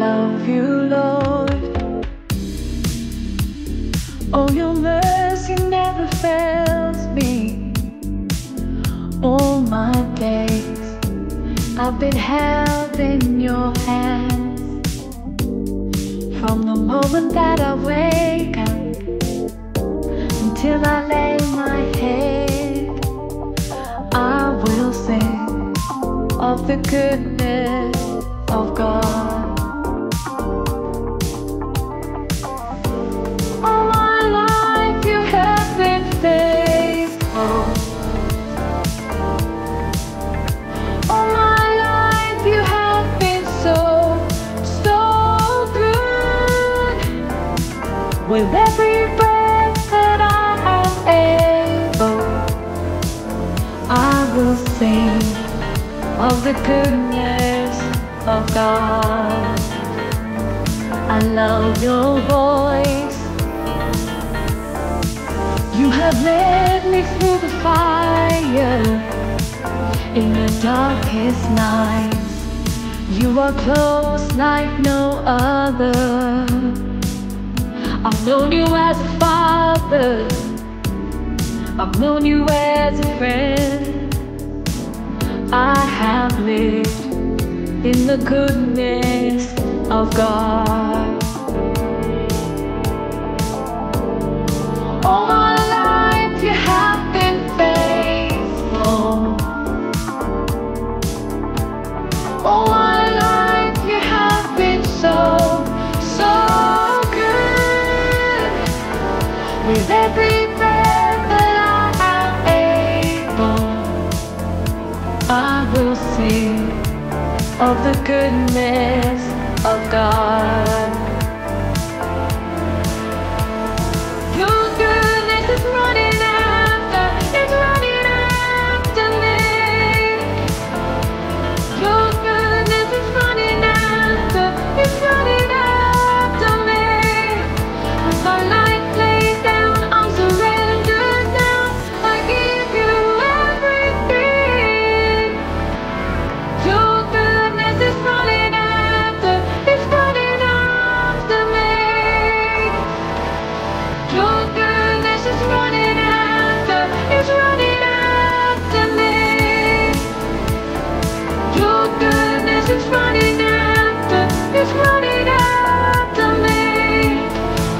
love you, Lord. Oh, your mercy never fails me. All my days I've been held in your hands. From the moment that I wake up until I lay my head, I will sing of the goodness of God. All my life you have been faithful. All my life you have been so, so good. With every breath that I am able, I will sing of the goodness of God. I love your voice. You have led me through the fire in the darkest nights. You are close like no other. I've known you as a father, I've known you as a friend. I have lived in the goodness of God. All my life you have been faithful. All my life you have been so, so good. With every breath that I am able, I will sing of the goodness of God. Your goodness is running after, it's running after me. Your goodness is running after, it's running after me. With my life laid down, I'm surrendered now. I give you everything. Your goodness is running after, it's running after me. Your goodness is running after, it's running after me. Your goodness is running after, it's running after me.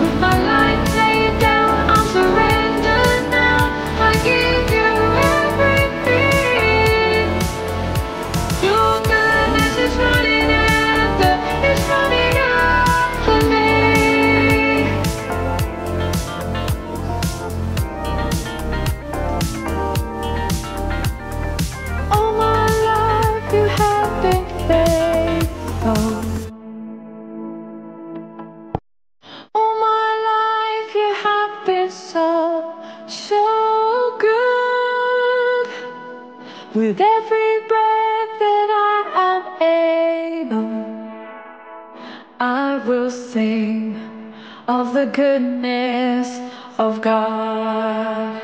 With my life laid down, I'm surrendered now. I give you everything. Your goodness is running after, it's running after me. All my life you have been faithful. All my life you have been so, so good. With every breath that I am able, I will sing of the goodness of God.